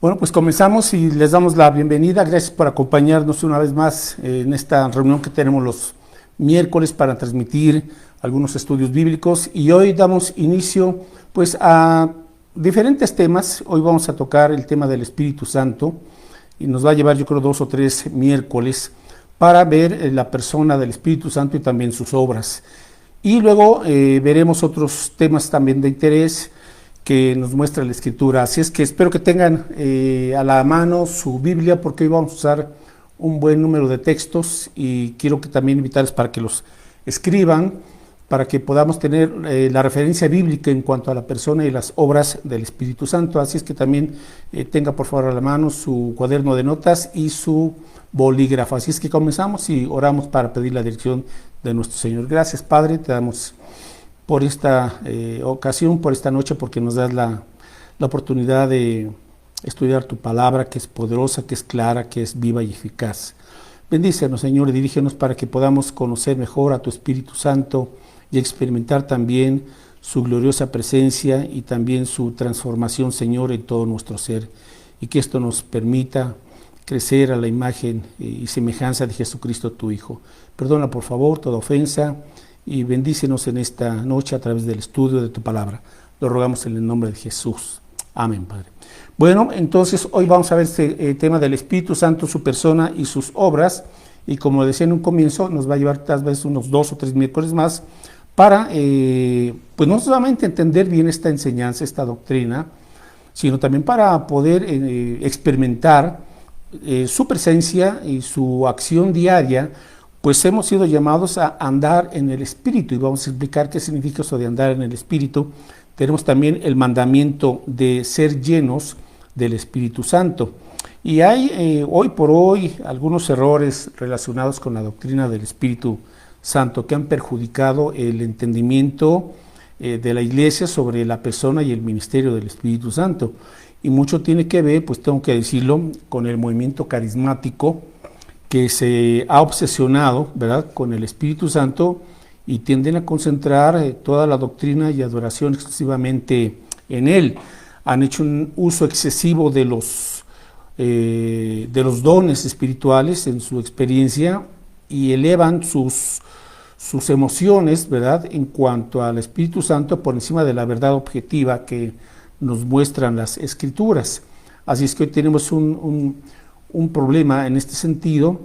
Bueno, pues comenzamos y les damos la bienvenida. Gracias por acompañarnos una vez más en esta reunión que tenemos los miércoles para transmitir algunos estudios bíblicos. Y hoy damos inicio pues a diferentes temas. Hoy vamos a tocar el tema del Espíritu Santo y nos va a llevar, yo creo, 2 o 3 miércoles para ver la persona del Espíritu Santo y también sus obras. Y luego veremos otros temas también de interés que nos muestra la Escritura. Así es que espero que tengan a la mano su Biblia, porque hoy vamos a usar un buen número de textos y quiero que también invitarles para que los escriban, para que podamos tener la referencia bíblica en cuanto a la persona y las obras del Espíritu Santo. Así es que también tenga por favor a la mano su cuaderno de notas y su bolígrafo. Así es que comenzamos y oramos para pedir la dirección de nuestro Señor. Gracias, Padre, te damos por esta ocasión, por esta noche, porque nos das la oportunidad de estudiar tu palabra, que es poderosa, que es clara, que es viva y eficaz. Bendícenos, Señor, y dirígenos para que podamos conocer mejor a tu Espíritu Santo y experimentar también su gloriosa presencia y también su transformación, Señor, en todo nuestro ser, y que esto nos permita crecer a la imagen y semejanza de Jesucristo, tu Hijo. Perdona, por favor, toda ofensa, y bendícenos en esta noche a través del estudio de tu palabra. Lo rogamos en el nombre de Jesús. Amén, Padre. Bueno, entonces hoy vamos a ver este tema del Espíritu Santo, su persona y sus obras, y como decía en un comienzo, nos va a llevar tal vez unos 2 o 3 miércoles más para, pues no solamente entender bien esta enseñanza, esta doctrina, sino también para poder experimentar su presencia y su acción diaria. Pues hemos sido llamados a andar en el Espíritu, y vamos a explicar qué significa eso de andar en el Espíritu. Tenemos también el mandamiento de ser llenos del Espíritu Santo. Y hay hoy por hoy algunos errores relacionados con la doctrina del Espíritu Santo que han perjudicado el entendimiento de la Iglesia sobre la persona y el ministerio del Espíritu Santo. Y mucho tiene que ver, pues tengo que decirlo, con el movimiento carismático, que se ha obsesionado, ¿verdad?, con el Espíritu Santo, y tienden a concentrar toda la doctrina y adoración exclusivamente en él. Han hecho un uso excesivo de los dones espirituales en su experiencia y elevan sus emociones, ¿verdad?, en cuanto al Espíritu Santo por encima de la verdad objetiva que nos muestran las Escrituras. Así es que hoy tenemos un problema en este sentido,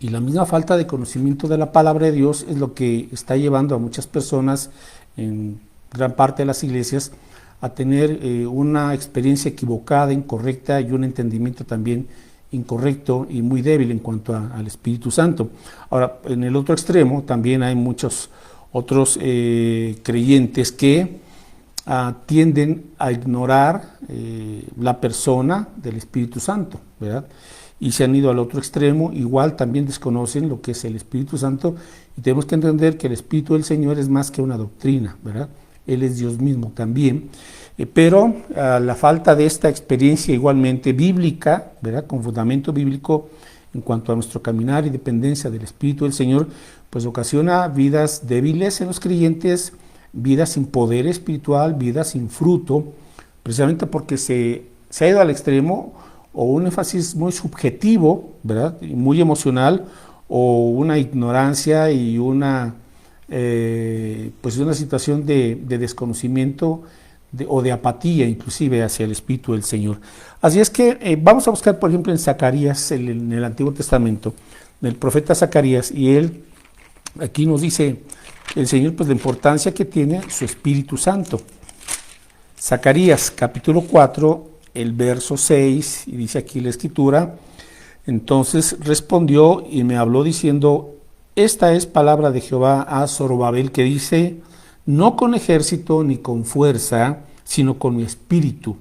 y la misma falta de conocimiento de la palabra de Dios es lo que está llevando a muchas personas en gran parte de las iglesias a tener una experiencia equivocada, incorrecta, y un entendimiento también incorrecto y muy débil en cuanto al Espíritu Santo. Ahora, en el otro extremo también hay muchos otros creyentes que tienden a ignorar la persona del Espíritu Santo, ¿verdad? Y se han ido al otro extremo, igual también desconocen lo que es el Espíritu Santo, y tenemos que entender que el Espíritu del Señor es más que una doctrina, ¿verdad? Él es Dios mismo también, pero la falta de esta experiencia igualmente bíblica, ¿verdad?, con fundamento bíblico en cuanto a nuestro caminar y dependencia del Espíritu del Señor, pues ocasiona vidas débiles en los creyentes, vidas sin poder espiritual, vidas sin fruto, precisamente porque se ha ido al extremo, o un énfasis muy subjetivo, ¿verdad?, y muy emocional, o una ignorancia y pues una situación de desconocimiento o de apatía inclusive hacia el Espíritu del Señor. Así es que vamos a buscar, por ejemplo, en Zacarías, en el Antiguo Testamento, del profeta Zacarías, y él aquí nos dice el Señor, pues la importancia que tiene su Espíritu Santo. Zacarías capítulo 4, el verso 6, y dice aquí la Escritura: entonces respondió y me habló diciendo, esta es palabra de Jehová a Zorobabel, que dice, no con ejército ni con fuerza, sino con mi espíritu,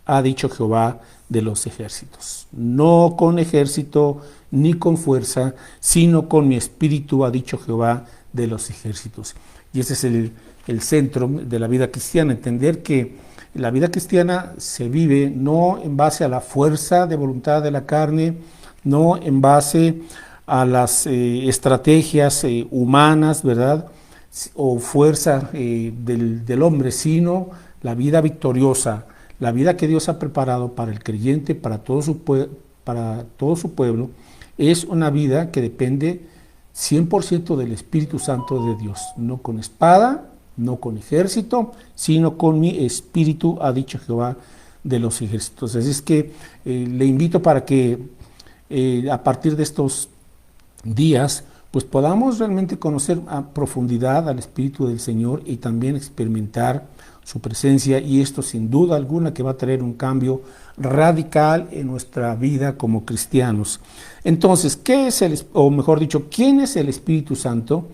ha dicho Jehová de los ejércitos. No con ejército ni con fuerza, sino con mi espíritu, ha dicho Jehová de los ejércitos. Y ese es el centro de la vida cristiana, entender que la vida cristiana se vive no en base a la fuerza de voluntad de la carne, no en base a las estrategias humanas, ¿verdad?, o fuerza del hombre, sino la vida victoriosa, la vida que Dios ha preparado para el creyente, para todo su pueblo, es una vida que depende 100% del Espíritu Santo de Dios, no con espada, no con ejército, sino con mi espíritu, ha dicho Jehová de los ejércitos. Así es que le invito para que a partir de estos días, pues podamos realmente conocer a profundidad al Espíritu del Señor y también experimentar su presencia, y esto sin duda alguna que va a traer un cambio radical en nuestra vida como cristianos. Entonces, ¿qué es o mejor dicho, quién es el Espíritu Santo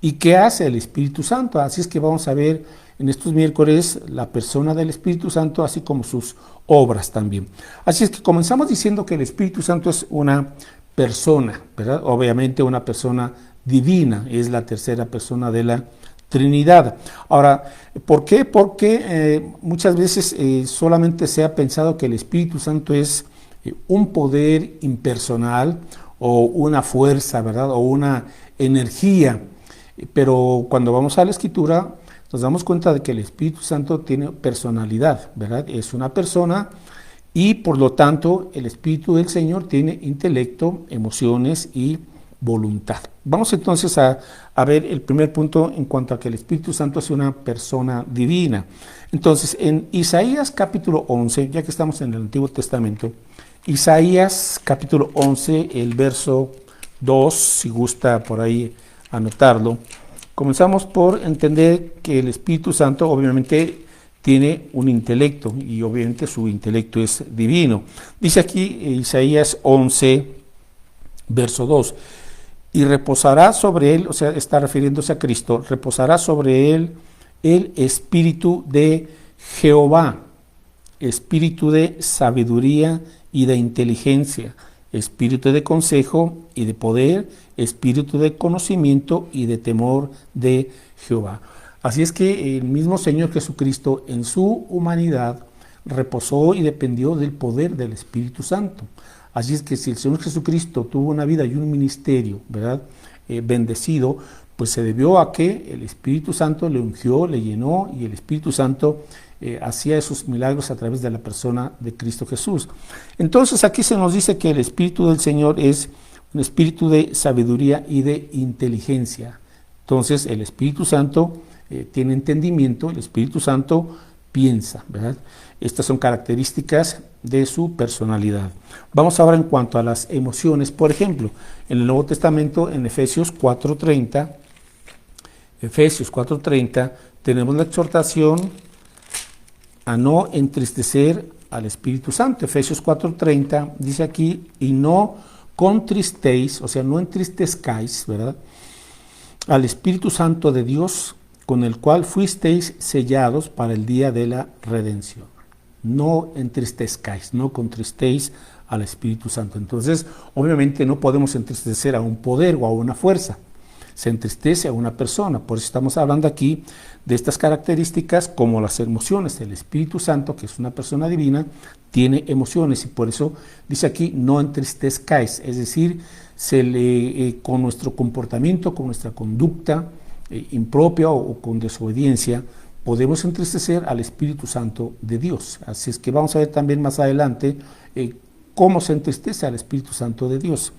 y qué hace el Espíritu Santo? Así es que vamos a ver en estos miércoles la persona del Espíritu Santo, así como sus obras también. Así es que comenzamos diciendo que el Espíritu Santo es una persona, ¿verdad? Obviamente una persona divina, es la tercera persona de la Trinidad. Ahora, ¿por qué? Porque muchas veces solamente se ha pensado que el Espíritu Santo es un poder impersonal o una fuerza, ¿verdad? O una energía. Pero cuando vamos a la Escritura, nos damos cuenta de que el Espíritu Santo tiene personalidad, ¿verdad? Es una persona y por lo tanto el Espíritu del Señor tiene intelecto, emociones y voluntad. Vamos entonces a ver el primer punto en cuanto a que el Espíritu Santo es una persona divina. Entonces, en Isaías capítulo 11, ya que estamos en el Antiguo Testamento, Isaías capítulo 11, el verso 2, si gusta por ahí anotarlo, comenzamos por entender que el Espíritu Santo obviamente tiene un intelecto y obviamente su intelecto es divino. Dice aquí Isaías 11, verso 2, y reposará sobre él, o sea, está refiriéndose a Cristo, reposará sobre él el espíritu de Jehová, espíritu de sabiduría y de inteligencia, espíritu de consejo y de poder, espíritu de conocimiento y de temor de Jehová. Así es que el mismo Señor Jesucristo en su humanidad reposó y dependió del poder del Espíritu Santo. Así es que si el Señor Jesucristo tuvo una vida y un ministerio, ¿verdad? Bendecido, pues se debió a que el Espíritu Santo le ungió, le llenó, y el Espíritu Santo hacía esos milagros a través de la persona de Cristo Jesús. Entonces aquí se nos dice que el Espíritu del Señor es un espíritu de sabiduría y de inteligencia. Entonces el Espíritu Santo tiene entendimiento, el Espíritu Santo piensa, ¿verdad? Estas son características de su personalidad. Vamos ahora en cuanto a las emociones. Por ejemplo, en el Nuevo Testamento, en Efesios 4:30, tenemos la exhortación a no entristecer al Espíritu Santo. Efesios 4:30 dice aquí, y no contristéis, o sea, no entristezcáis, ¿verdad?, al Espíritu Santo de Dios, con el cual fuisteis sellados para el día de la redención. No entristezcáis, no contristéis al Espíritu Santo. Entonces, obviamente no podemos entristecer a un poder o a una fuerza. Se entristece a una persona. Por eso estamos hablando aquí de estas características como las emociones. El Espíritu Santo, que es una persona divina, tiene emociones, y por eso dice aquí, no entristezcáis. Es decir, con nuestro comportamiento, con nuestra conducta impropia o con desobediencia, podemos entristecer al Espíritu Santo de Dios. Así es que vamos a ver también más adelante cómo se entristece al Espíritu Santo de Dios.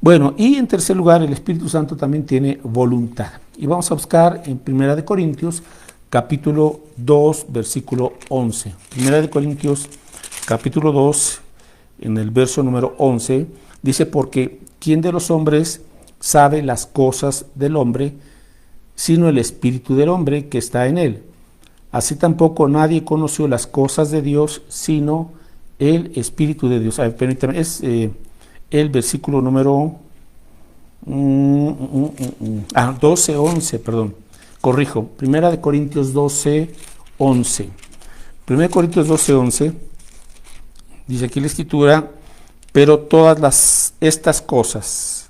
Bueno, y en tercer lugar, el Espíritu Santo también tiene voluntad. Y vamos a buscar en 1 Corintios, capítulo 2, versículo 11. 1 Corintios, capítulo 2, en el verso número 11, dice, porque ¿quién de los hombres sabe las cosas del hombre, sino el espíritu del hombre que está en él? Así tampoco nadie conoció las cosas de Dios, sino el Espíritu de Dios. Permítame, es el versículo número 12, 11, perdón. Corrijo, 1 Corintios 12, 11. 1 Corintios 12, 11, dice aquí la Escritura, pero todas estas cosas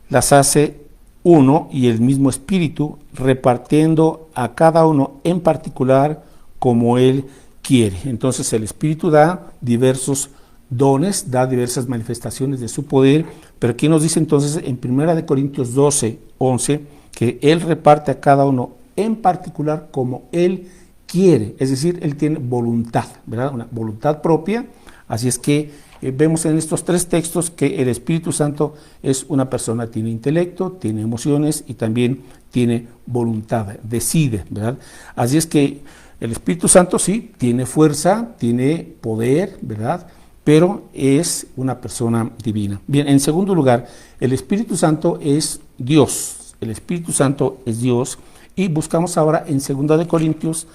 las hace uno y el mismo Espíritu, repartiendo a cada uno en particular como Él quiere. Entonces el Espíritu da diversos dones, da diversas manifestaciones de su poder, pero aquí nos dice entonces en 1 Corintios 12, 11, que Él reparte a cada uno en particular como Él quiere, es decir, Él tiene voluntad, ¿verdad? Una voluntad propia. Así es que vemos en estos tres textos que el Espíritu Santo es una persona, tiene intelecto, tiene emociones y también tiene voluntad, decide, ¿verdad? Así es que el Espíritu Santo sí, tiene fuerza, tiene poder, ¿verdad? Pero es una persona divina. Bien, en segundo lugar, el Espíritu Santo es Dios. El Espíritu Santo es Dios. Y buscamos ahora en 2 Corintios,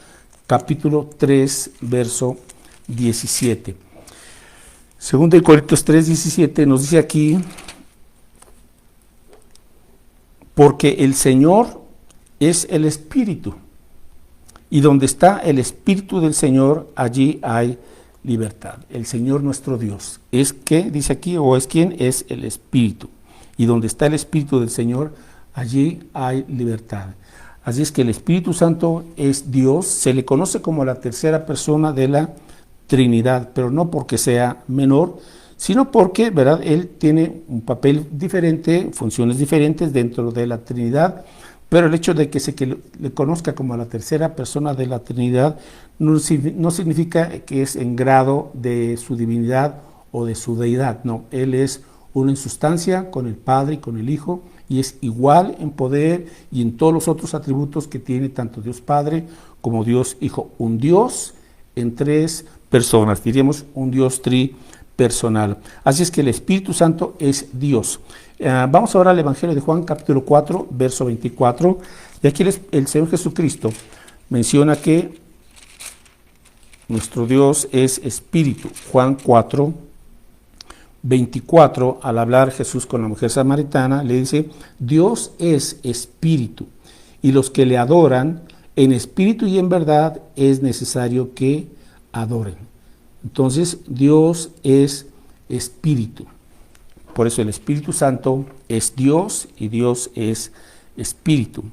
capítulo 3, verso 17. 2 Corintios 3, 17 nos dice aquí, porque el Señor es el Espíritu, y donde está el Espíritu del Señor, allí hay libertad. El Señor nuestro Dios es que, dice aquí, o es quien es el Espíritu, y donde está el Espíritu del Señor, allí hay libertad. Así es que el Espíritu Santo es Dios, se le conoce como la tercera persona de la Trinidad, pero no porque sea menor, sino porque, ¿verdad?, Él tiene un papel diferente, funciones diferentes dentro de la Trinidad, pero el hecho de que le conozca como la tercera persona de la Trinidad no significa que es en grado de su divinidad o de su deidad, no, Él es uno en sustancia con el Padre y con el Hijo, y es igual en poder y en todos los otros atributos que tiene tanto Dios Padre como Dios Hijo, un Dios en tres personas, diríamos un Dios tripersonal. Así es que el Espíritu Santo es Dios. Vamos ahora al Evangelio de Juan, capítulo 4, verso 24, y aquí el Señor Jesucristo menciona que nuestro Dios es Espíritu. Juan 4, 24, al hablar Jesús con la mujer samaritana, le dice, Dios es Espíritu, y los que le adoran en espíritu y en verdad es necesario que adoren. Entonces, Dios es Espíritu. Por eso el Espíritu Santo es Dios y Dios es Espíritu.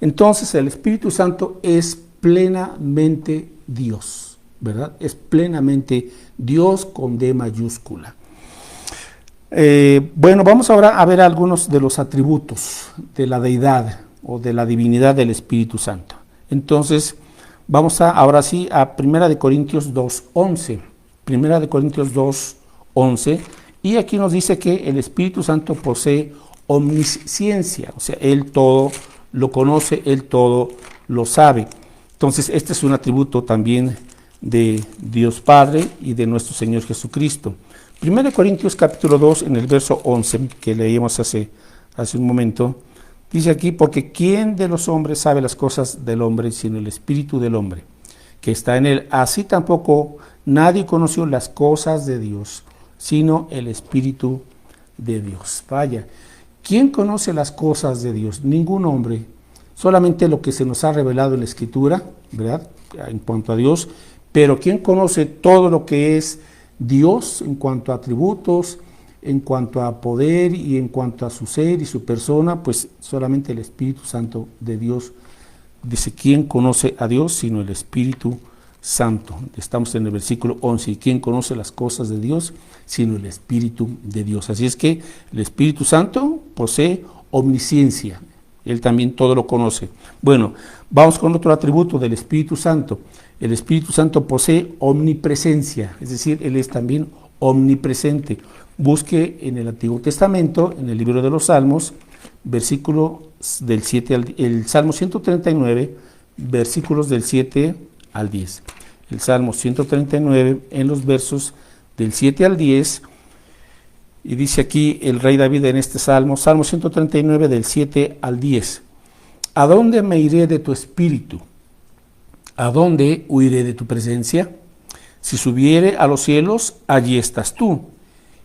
Entonces, el Espíritu Santo es plenamente Dios, ¿verdad? Es plenamente Dios con D mayúscula. Bueno, vamos ahora a ver algunos de los atributos de la deidad o de la divinidad del Espíritu Santo. Entonces, vamos ahora sí a 1 Corintios 2:11. 1 Corintios 2:11, y aquí nos dice que el Espíritu Santo posee omnisciencia, o sea, Él todo lo conoce, Él todo lo sabe. Entonces, este es un atributo también de Dios Padre y de nuestro Señor Jesucristo. 1 Corintios capítulo 2, en el verso 11, que leímos hace un momento, dice aquí, porque ¿quién de los hombres sabe las cosas del hombre, sino el Espíritu del hombre, que está en él? Así tampoco nadie conoció las cosas de Dios, sino el Espíritu de Dios. Vaya, ¿quién conoce las cosas de Dios? Ningún hombre, solamente lo que se nos ha revelado en la Escritura, ¿verdad?, en cuanto a Dios, pero ¿quién conoce todo lo que es Dios en cuanto a atributos, en cuanto a poder y en cuanto a su ser y su persona? Pues solamente el Espíritu Santo de Dios. Dice, ¿quién conoce a Dios sino el Espíritu Santo? Estamos en el versículo 11, ¿y quién conoce las cosas de Dios sino el Espíritu de Dios? Así es que el Espíritu Santo posee omnisciencia, Él también todo lo conoce. Bueno, vamos con otro atributo del Espíritu Santo. El Espíritu Santo posee omnipresencia, es decir, Él es también omnipresente. Busque en el Antiguo Testamento, en el libro de los Salmos, versículo del 7 el Salmo 139, versículos del 7 al 10. El Salmo 139, en los versos del 7 al 10, y dice aquí el rey David en este Salmo, Salmo 139, del 7 al 10. ¿A dónde me iré de tu espíritu? ¿A dónde huiré de tu presencia? Si subiere a los cielos, allí estás tú.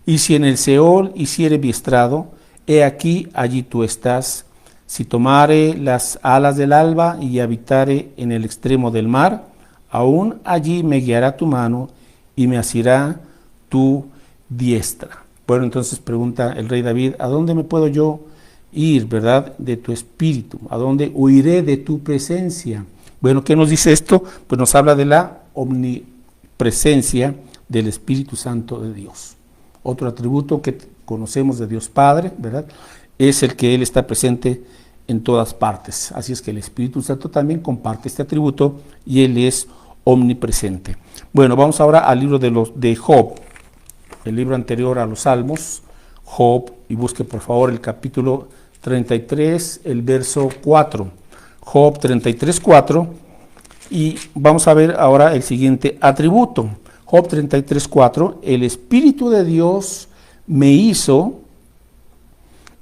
Y si en el Seol hiciere mi estrado, he aquí, allí tú estás. Si tomare las alas del alba y habitare en el extremo del mar, aún allí me guiará tu mano y me asirá tu diestra. Bueno, entonces pregunta el rey David, ¿a dónde me puedo yo ir, verdad, de tu espíritu? ¿A dónde huiré de tu presencia? Bueno, ¿qué nos dice esto? Pues nos habla de la omnipresencia del Espíritu Santo de Dios. Otro atributo que conocemos de Dios Padre, ¿verdad?, es el que Él está presente en todas partes. Así es que el Espíritu Santo también comparte este atributo y Él es omnipresente. Bueno, vamos ahora al libro de Job, el libro anterior a los Salmos, Job, y busque por favor el capítulo 33, el verso 4. Job 33, 4, y vamos a ver ahora el siguiente atributo. Job 33, 4, el Espíritu de Dios me hizo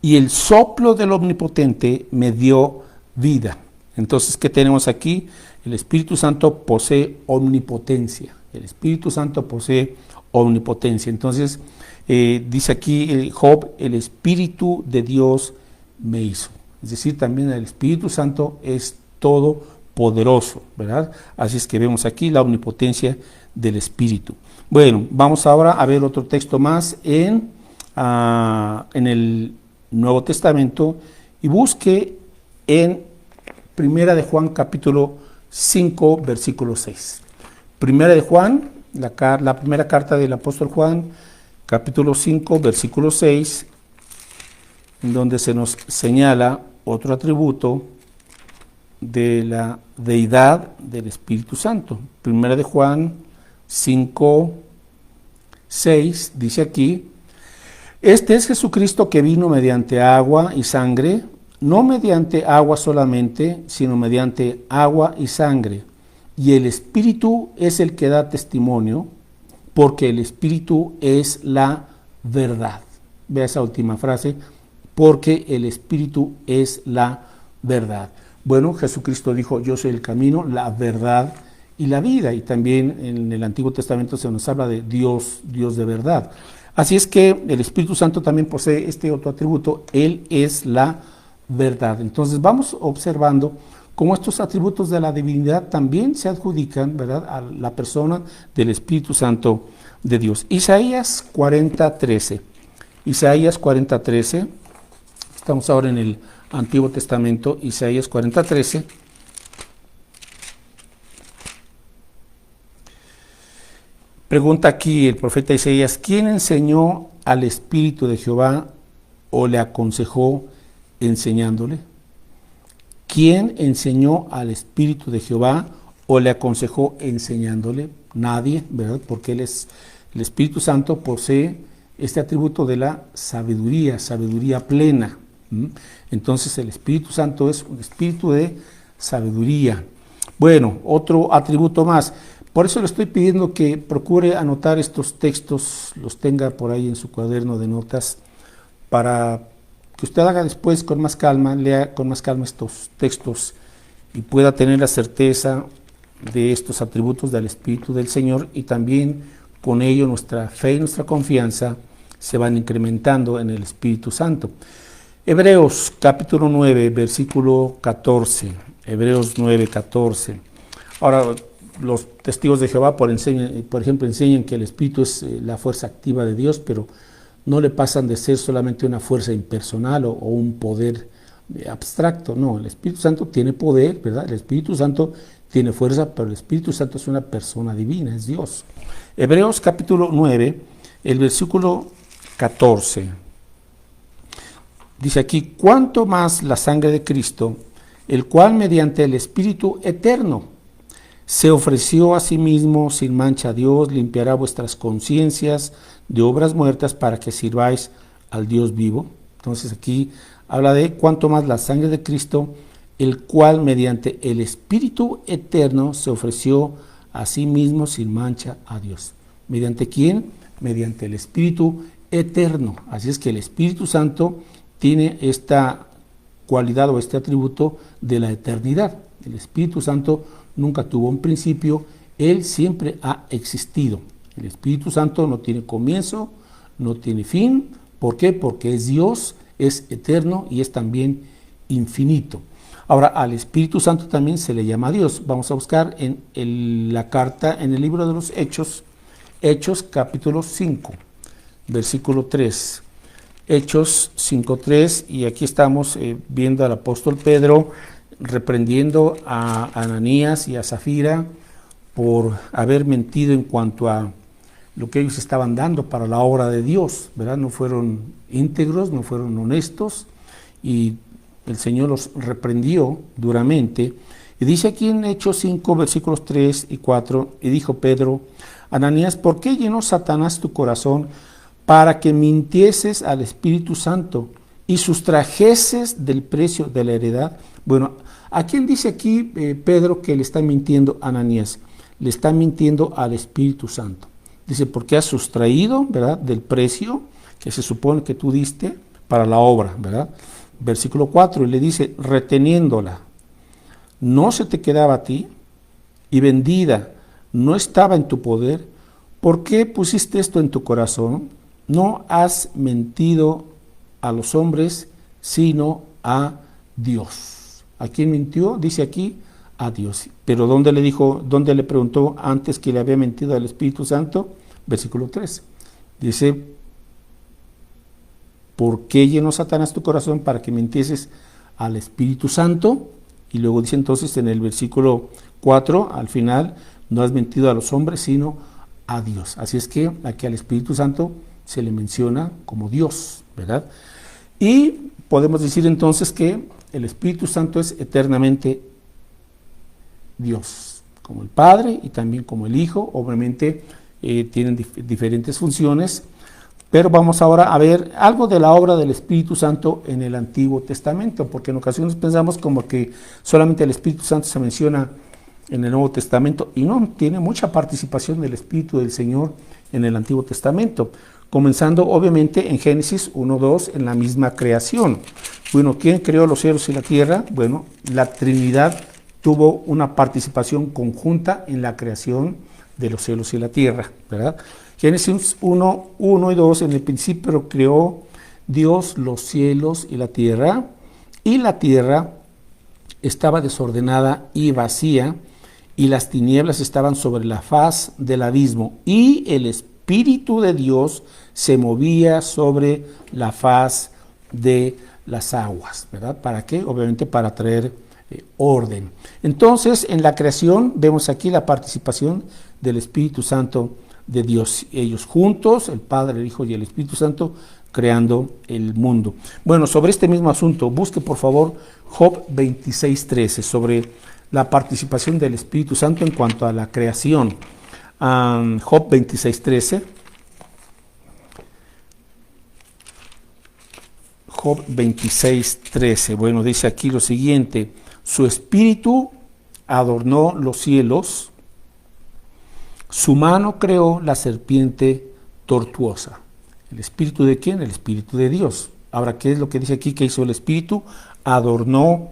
y el soplo del Omnipotente me dio vida. Entonces, ¿qué tenemos aquí? El Espíritu Santo posee omnipotencia. El Espíritu Santo posee omnipotencia. Entonces, dice aquí Job, el Espíritu de Dios me hizo. Es decir, también el Espíritu Santo es todopoderoso, ¿verdad? Así es que vemos aquí la omnipotencia del Espíritu. Bueno, vamos ahora a ver otro texto más en el Nuevo Testamento, y busque en Primera de Juan capítulo 5 versículo 6. Primera de Juan, la primera carta del apóstol Juan, capítulo 5 versículo 6, en donde se nos señala otro atributo de la deidad del Espíritu Santo. Primera de Juan 5, 6, dice aquí: este es Jesucristo que vino mediante agua y sangre, no mediante agua solamente, sino mediante agua y sangre. Y el Espíritu es el que da testimonio, porque el Espíritu es la verdad. Vea esa última frase, porque el Espíritu es la verdad. Bueno, Jesucristo dijo: yo soy el camino, la verdad y la vida. Y también en el Antiguo Testamento se nos habla de Dios, Dios de verdad. Así es que el Espíritu Santo también posee este otro atributo: Él es la verdad. Entonces vamos observando cómo estos atributos de la divinidad también se adjudican, ¿verdad?, a la persona del Espíritu Santo de Dios. Isaías 40:13. Isaías 40:13. Estamos ahora en el Antiguo Testamento, Isaías 40:13. Pregunta aquí el profeta Isaías: ¿quién enseñó al Espíritu de Jehová o le aconsejó enseñándole? ¿Quién enseñó al Espíritu de Jehová o le aconsejó enseñándole? Nadie, ¿verdad? Porque el Espíritu Santo posee este atributo de la sabiduría, sabiduría plena. Entonces el Espíritu Santo es un espíritu de sabiduría. Bueno, otro atributo más. Por eso le estoy pidiendo que procure anotar estos textos, los tenga por ahí en su cuaderno de notas, para que usted haga después con más calma, lea con más calma estos textos y pueda tener la certeza de estos atributos del Espíritu del Señor, y también con ello nuestra fe y nuestra confianza se van incrementando en el Espíritu Santo. Hebreos capítulo 9, versículo 14. Hebreos 9, 14. Ahora, los testigos de Jehová, por ejemplo, enseñan que el Espíritu es la fuerza activa de Dios, pero no le pasan de ser solamente una fuerza impersonal o un poder abstracto. No, el Espíritu Santo tiene poder, ¿verdad? El Espíritu Santo tiene fuerza, pero el Espíritu Santo es una persona divina, es Dios. Hebreos capítulo 9, el versículo 14. Dice aquí: cuánto más la sangre de Cristo, el cual mediante el Espíritu eterno se ofreció a sí mismo sin mancha a Dios, limpiará vuestras conciencias de obras muertas para que sirváis al Dios vivo. Entonces aquí habla de cuánto más la sangre de Cristo, el cual mediante el Espíritu eterno se ofreció a sí mismo sin mancha a Dios. ¿Mediante quién? Mediante el Espíritu eterno. Así es que el Espíritu Santo tiene esta cualidad o este atributo de la eternidad. El Espíritu Santo nunca tuvo un principio, Él siempre ha existido. El Espíritu Santo no tiene comienzo, no tiene fin. ¿Por qué? Porque es Dios, es eterno y es también infinito. Ahora, al Espíritu Santo también se le llama Dios. Vamos a buscar en la carta, en el libro de los Hechos, Hechos capítulo 5, versículo 3. Hechos 5:3, y aquí estamos viendo al apóstol Pedro reprendiendo a Ananías y a Zafira por haber mentido en cuanto a lo que ellos estaban dando para la obra de Dios, ¿verdad? No fueron íntegros, no fueron honestos, y el Señor los reprendió duramente. Y dice aquí en Hechos 5, versículos 3 y 4, y dijo Pedro, Ananías, ¿por qué llenó Satanás tu corazón para que mintieses al Espíritu Santo y sustrajeses del precio de la heredad? Bueno, ¿a quién dice aquí Pedro que le está mintiendo a Ananías? Le está mintiendo al Espíritu Santo. Dice, porque has sustraído, ¿verdad?, del precio que se supone que tú diste para la obra, ¿verdad? Versículo 4, y le dice, reteniéndola, no se te quedaba a ti, y vendida, no estaba en tu poder. ¿Por qué pusiste esto en tu corazón? No has mentido a los hombres, sino a Dios. ¿A quién mintió? Dice aquí, a Dios. Pero ¿dónde le dijo, dónde le preguntó antes que le había mentido al Espíritu Santo? Versículo 3. Dice, ¿por qué llenó Satanás tu corazón para que mintieses al Espíritu Santo? Y luego dice entonces en el versículo 4, al final, no has mentido a los hombres, sino a Dios. Así es que aquí al Espíritu Santo se le menciona como Dios, ¿verdad? Y podemos decir entonces que el Espíritu Santo es eternamente Dios, como el Padre y también como el Hijo. Obviamente tienen diferentes funciones, pero vamos ahora a ver algo de la obra del Espíritu Santo en el Antiguo Testamento, porque en ocasiones pensamos como que solamente el Espíritu Santo se menciona en el Nuevo Testamento, y no, tiene mucha participación del Espíritu del Señor en el Antiguo Testamento, comenzando obviamente en Génesis 1:2, en la misma creación. Bueno, ¿quién creó los cielos y la tierra? Bueno, la Trinidad tuvo una participación conjunta en la creación de los cielos y la tierra, ¿verdad? Génesis 1 y 2, en el principio creó Dios los cielos y la tierra estaba desordenada y vacía, y las tinieblas estaban sobre la faz del abismo, y el Espíritu de Dios se movía sobre la faz de las aguas, ¿verdad? ¿Para qué? Obviamente para traer orden. Entonces, en la creación vemos aquí la participación del Espíritu Santo de Dios, ellos juntos, el Padre, el Hijo y el Espíritu Santo, creando el mundo. Bueno, sobre este mismo asunto, busque por favor Job 26:13, sobre la participación del Espíritu Santo en cuanto a la creación. Job 26:13. Job 26:13. Bueno, dice aquí lo siguiente: su espíritu adornó los cielos, su mano creó la serpiente tortuosa. ¿El espíritu de quién? El espíritu de Dios. Ahora, ¿qué es lo que dice aquí que hizo el espíritu? Adornó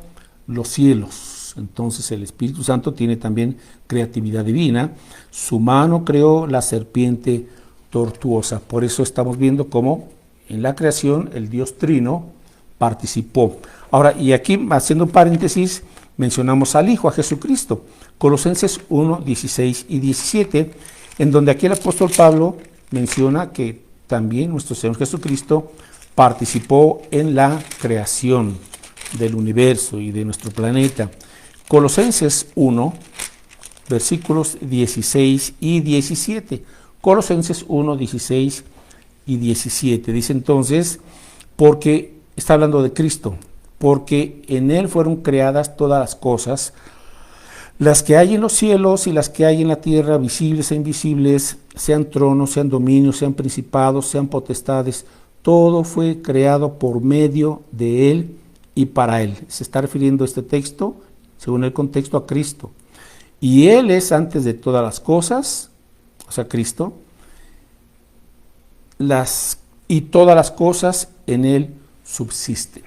los cielos. Entonces el Espíritu Santo tiene también creatividad divina. Su mano creó la serpiente tortuosa. Por eso estamos viendo cómo en la creación el Dios Trino participó. Ahora, y aquí haciendo paréntesis, mencionamos al Hijo, a Jesucristo. Colosenses 1, 16 y 17, en donde aquí el apóstol Pablo menciona que también nuestro Señor Jesucristo participó en la creación del universo y de nuestro planeta. Colosenses 1, versículos 16 y 17. Colosenses 1, 16 y 17. Dice entonces, porque está hablando de Cristo, porque en Él fueron creadas todas las cosas, las que hay en los cielos y las que hay en la tierra, visibles e invisibles, sean tronos, sean dominios, sean principados, sean potestades, todo fue creado por medio de Él y para Él. Se está refiriendo este texto, según el contexto, a Cristo. Y Él es antes de todas las cosas, o sea, Cristo, y todas las cosas en Él subsisten.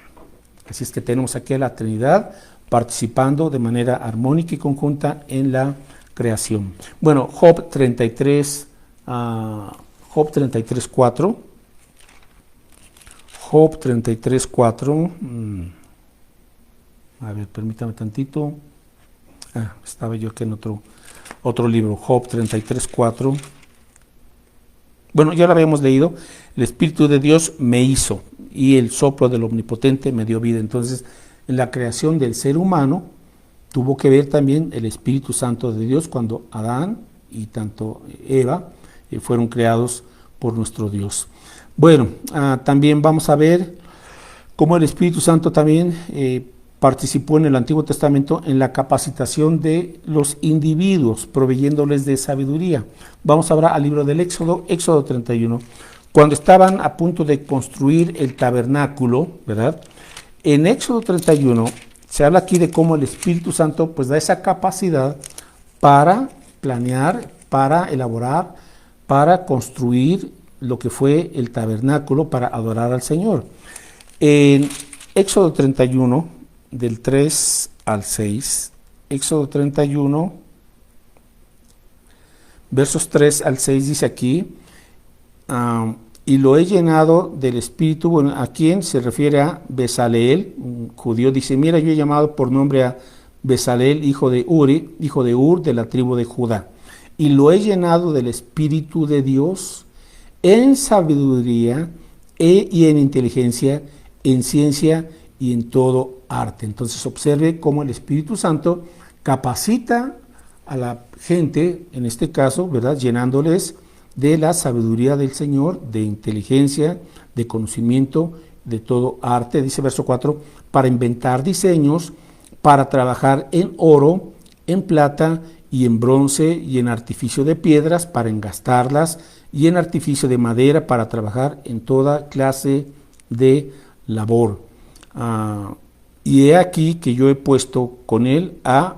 Así es que tenemos aquí a la Trinidad participando de manera armónica y conjunta en la creación. Bueno, Job 33, Job 33:4. Job 33:4. A ver, permítame tantito. Estaba yo aquí en otro libro, Job 33:4. Bueno, ya lo habíamos leído. El Espíritu de Dios me hizo y el soplo del Omnipotente me dio vida. Entonces, en la creación del ser humano tuvo que ver también el Espíritu Santo de Dios cuando Adán y tanto Eva fueron creados por nuestro Dios. Bueno, también vamos a ver Como el Espíritu Santo también participó en el Antiguo Testamento en la capacitación de los individuos, proveyéndoles de sabiduría. Vamos ahora al libro del Éxodo, Éxodo 31. Cuando estaban a punto de construir el tabernáculo, ¿verdad? En Éxodo 31 se habla aquí de cómo el Espíritu Santo pues da esa capacidad para planear, para elaborar, para construir lo que fue el tabernáculo para adorar al Señor. En Éxodo 31, del 3 al 6, Éxodo 31, versos 3 al 6 dice aquí, y lo he llenado del Espíritu. Bueno, ¿a quién se refiere? A Besaleel, un judío. Dice, mira, yo he llamado por nombre a Besaleel, hijo de Ur, de la tribu de Judá. Y lo he llenado del Espíritu de Dios, en sabiduría y en inteligencia, en ciencia y en todo arte. Entonces observe cómo el Espíritu Santo capacita a la gente, en este caso, ¿verdad?, llenándoles de la sabiduría del Señor, de inteligencia, de conocimiento, de todo arte. Dice verso 4, para inventar diseños, para trabajar en oro, en plata y en bronce y en artificio de piedras, para engastarlas, y en artificio de madera, para trabajar en toda clase de labor. Y he aquí que yo he puesto con él a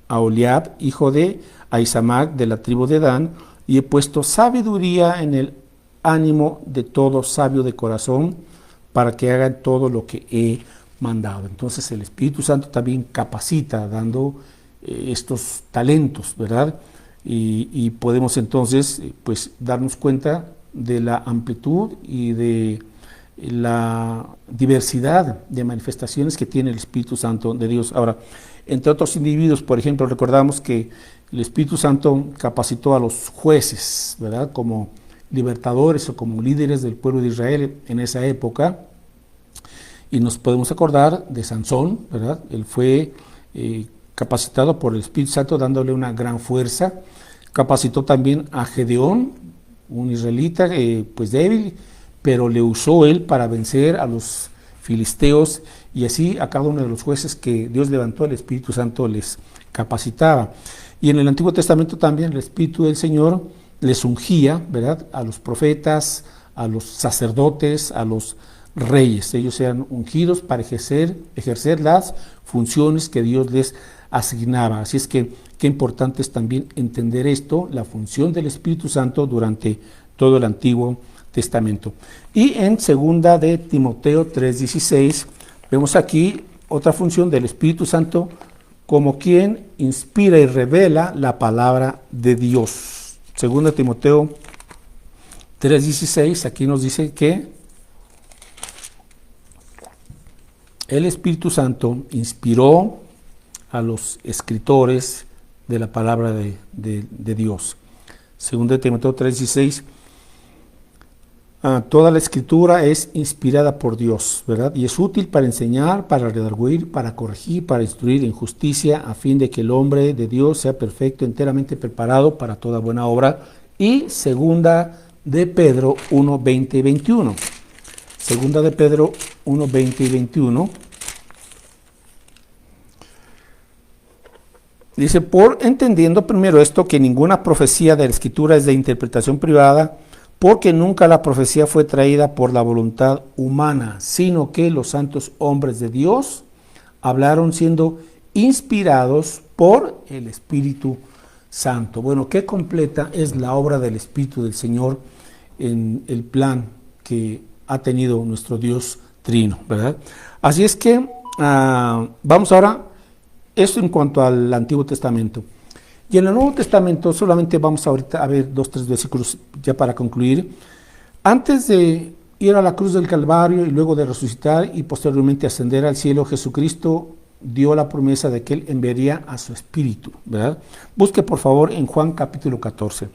Aholiab, hijo de Ahisamac, de la tribu de Dan, y he puesto sabiduría en el ánimo de todo sabio de corazón, para que hagan todo lo que he mandado. Entonces el Espíritu Santo también capacita, dando estos talentos, ¿verdad? Y podemos entonces pues darnos cuenta de la amplitud y de la diversidad de manifestaciones que tiene el Espíritu Santo de Dios. Ahora, entre otros individuos, por ejemplo, recordamos que el Espíritu Santo capacitó a los jueces, ¿verdad?, como libertadores o como líderes del pueblo de Israel en esa época. Y nos podemos acordar de Sansón, ¿verdad? Él fue capacitado por el Espíritu Santo, dándole una gran fuerza. Capacitó también a Gedeón, un israelita pues débil, pero le usó él para vencer a los filisteos, y así a cada uno de los jueces que Dios levantó, el Espíritu Santo les capacitaba. Y en el Antiguo Testamento también el Espíritu del Señor les ungía, ¿verdad?, a los profetas, a los sacerdotes, a los reyes. Ellos eran ungidos para ejercer las funciones que Dios les asignaba. Así es que qué importante es también entender esto, la función del Espíritu Santo durante todo el Antiguo Testamento. Y en segunda de Timoteo 3:16 vemos aquí otra función del Espíritu Santo como quien inspira y revela la palabra de Dios. Segunda de Timoteo 3:16, aquí nos dice que el Espíritu Santo inspiró a los escritores de la palabra de Dios. Segunda de Timoteo 3:16, toda la escritura es inspirada por Dios, ¿verdad? Y es útil para enseñar, para redarguir, para corregir, para instruir en justicia, a fin de que el hombre de Dios sea perfecto, enteramente preparado para toda buena obra. Y segunda de Pedro 1:20 y 21. Segunda de Pedro 1:20 y 21. Dice, por entendiendo primero esto, que ninguna profecía de la Escritura es de interpretación privada, porque nunca la profecía fue traída por la voluntad humana, sino que los santos hombres de Dios hablaron siendo inspirados por el Espíritu Santo. Bueno, qué completa es la obra del Espíritu del Señor en el plan que ha tenido nuestro Dios trino, ¿verdad? Así es que vamos ahora, esto en cuanto al Antiguo Testamento. Y en el Nuevo Testamento solamente vamos ahorita a ver 2-3 versículos ya para concluir. Antes de ir a la cruz del Calvario y luego de resucitar y posteriormente ascender al cielo, Jesucristo dio la promesa de que Él enviaría a su Espíritu, ¿verdad? Busque por favor en Juan capítulo 14.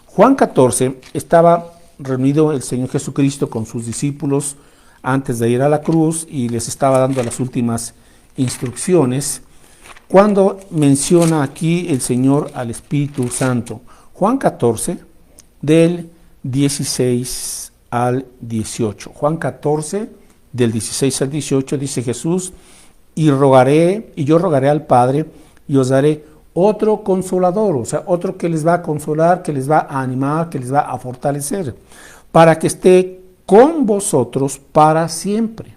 Juan 14 estaba reunido el Señor Jesucristo con sus discípulos antes de ir a la cruz y les estaba dando las últimas instrucciones. Cuando menciona aquí el Señor al Espíritu Santo, Juan 14, del 16 al 18. Juan 14, del 16 al 18, dice Jesús, y yo rogaré al Padre, y os daré otro consolador, o sea, otro que les va a consolar, que les va a animar, que les va a fortalecer, para que esté con vosotros para siempre.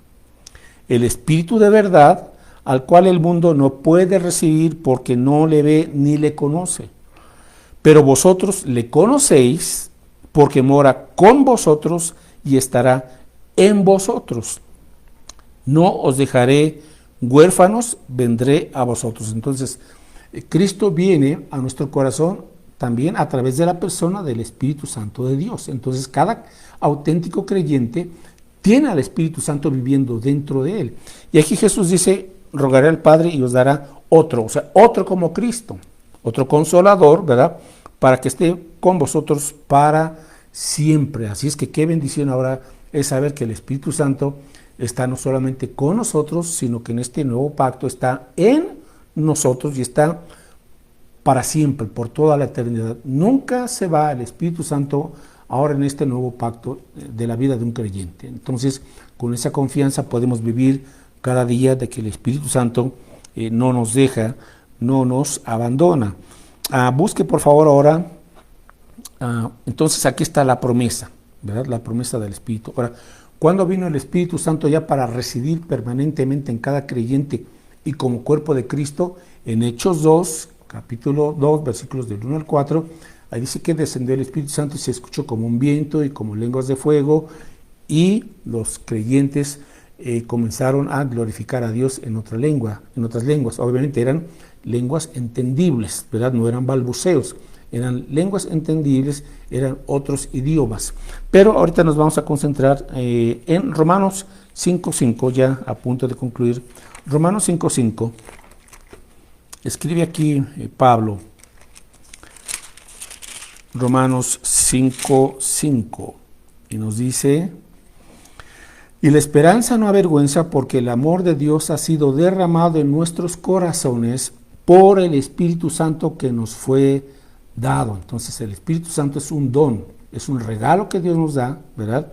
El Espíritu de verdad, al cual el mundo no puede recibir porque no le ve ni le conoce. Pero vosotros le conocéis porque mora con vosotros y estará en vosotros. No os dejaré huérfanos, vendré a vosotros. Entonces, Cristo viene a nuestro corazón también a través de la persona del Espíritu Santo de Dios. Entonces, cada auténtico creyente tiene al Espíritu Santo viviendo dentro de él. Y aquí Jesús dice, rogaré al Padre y os dará otro, o sea, otro como Cristo, otro consolador, ¿verdad? Para que esté con vosotros para siempre. Así es que qué bendición ahora es saber que el Espíritu Santo está no solamente con nosotros, sino que en este nuevo pacto está en nosotros y está para siempre, por toda la eternidad. Nunca se va el Espíritu Santo ahora en este nuevo pacto de la vida de un creyente. Entonces, con esa confianza podemos vivir cada día de que el Espíritu Santo no nos deja, no nos abandona. Busque por favor ahora, entonces aquí está la promesa, ¿verdad? La promesa del Espíritu. Ahora, ¿cuándo vino el Espíritu Santo ya para residir permanentemente en cada creyente y como cuerpo de Cristo? En Hechos 2, capítulo 2, versículos del 1 al 4, ahí dice que descendió el Espíritu Santo y se escuchó como un viento y como lenguas de fuego, y los creyentes comenzaron a glorificar a Dios en otra lengua, en otras lenguas. Obviamente eran lenguas entendibles, ¿verdad? No eran balbuceos, eran lenguas entendibles, eran otros idiomas. Pero ahorita nos vamos a concentrar en Romanos 5:5, ya a punto de concluir. Romanos 5:5, escribe aquí Pablo, Romanos 5:5, y nos dice: y la esperanza no avergüenza, porque el amor de Dios ha sido derramado en nuestros corazones por el Espíritu Santo que nos fue dado. Entonces el Espíritu Santo es un don, es un regalo que Dios nos da, ¿verdad?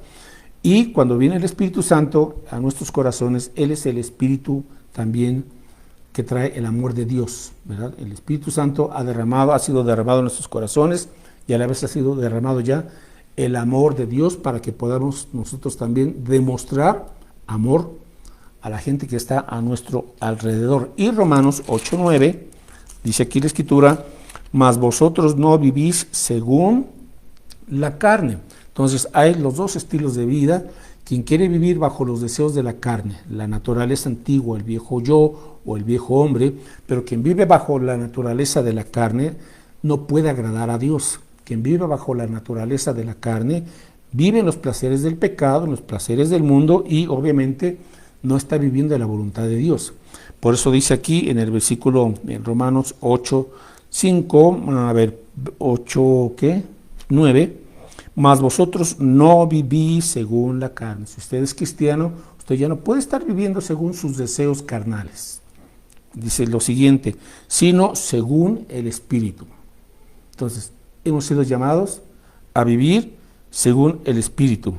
Y cuando viene el Espíritu Santo a nuestros corazones, Él es el Espíritu también que trae el amor de Dios, ¿verdad? El Espíritu Santo ha sido derramado en nuestros corazones, y a la vez ha sido derramado ya el amor de Dios para que podamos nosotros también demostrar amor a la gente que está a nuestro alrededor. Y Romanos 8:9, dice aquí la Escritura: mas vosotros no vivís según la carne. Entonces hay los dos estilos de vida. Quien quiere vivir bajo los deseos de la carne, la naturaleza antigua, el viejo yo o el viejo hombre, pero quien vive bajo la naturaleza de la carne no puede agradar a Dios. Quien vive bajo la naturaleza de la carne vive en los placeres del pecado, en los placeres del mundo, y obviamente no está viviendo de la voluntad de Dios. Por eso dice aquí en el versículo, en Romanos 8:5, 9, mas vosotros no vivís según la carne. Si usted es cristiano, usted ya no puede estar viviendo según sus deseos carnales. Dice lo siguiente: sino según el Espíritu. Entonces, hemos sido llamados a vivir según el Espíritu.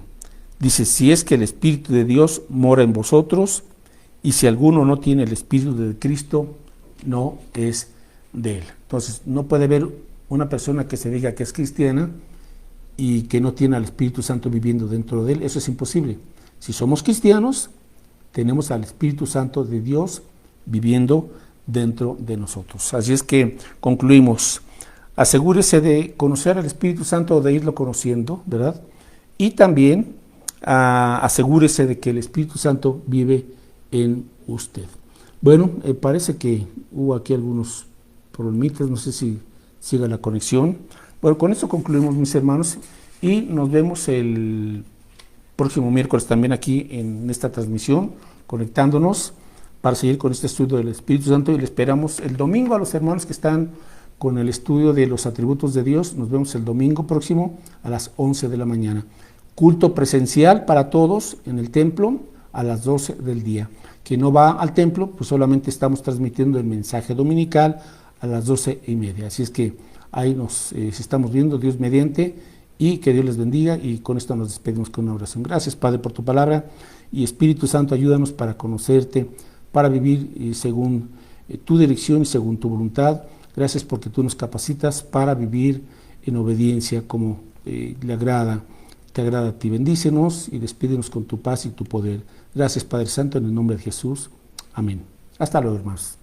Dice: si es que el Espíritu de Dios mora en vosotros, y si alguno no tiene el Espíritu de Cristo, no es de él. Entonces, no puede haber una persona que se diga que es cristiana y que no tiene al Espíritu Santo viviendo dentro de él. Eso es imposible. Si somos cristianos, tenemos al Espíritu Santo de Dios viviendo dentro de nosotros. Así es que concluimos: asegúrese de conocer al Espíritu Santo o de irlo conociendo, ¿verdad? Y también asegúrese de que el Espíritu Santo vive en usted. Bueno, parece que hubo aquí algunos problemitas, no sé si siga la conexión. Bueno, con esto concluimos, mis hermanos, y nos vemos el próximo miércoles también aquí en esta transmisión, conectándonos para seguir con este estudio del Espíritu Santo, y le esperamos el domingo a los hermanos que están con el estudio de los atributos de Dios. Nos vemos el domingo próximo a las 11 de la mañana. Culto presencial para todos en el templo a las 12 del día. Quien no va al templo, pues solamente estamos transmitiendo el mensaje dominical a las 12:30. Así es que ahí nos estamos viendo, Dios mediante, y que Dios les bendiga. Y con esto nos despedimos con una oración. Gracias, Padre, por tu palabra, y Espíritu Santo, ayúdanos para conocerte, para vivir según tu dirección y según tu voluntad. Gracias porque tú nos capacitas para vivir en obediencia como te agrada a ti. Bendícenos y despídenos con tu paz y tu poder. Gracias, Padre Santo, en el nombre de Jesús. Amén. Hasta luego, hermanos.